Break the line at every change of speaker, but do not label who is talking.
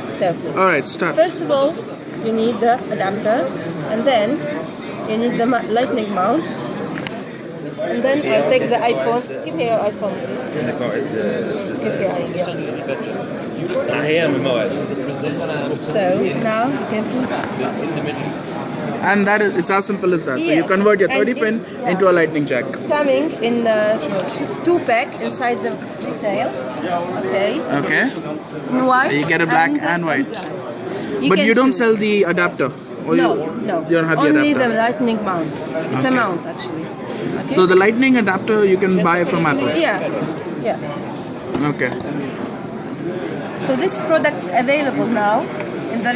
So,
Alright, start.
first of all, you need the adapter, and then you need the lightning mount, and then I'll take the iPhone. Give me your iPhone, please. So now you can put.
And that is, it's as simple as that. So you
Yes,
convert your
and
30 pin into a lightning jack.
It's coming in the 2-pack inside the retail. Okay.
Okay.
In white.
You get a black and white. But
can
you don't
choose.
sell the adapter. Or
No,
you don't have
only
the adapter.
the lightning mount. It's a mount actually. Okay?
So the lightning adapter you can buy from Apple.
Yeah.
Okay.
So this product's available now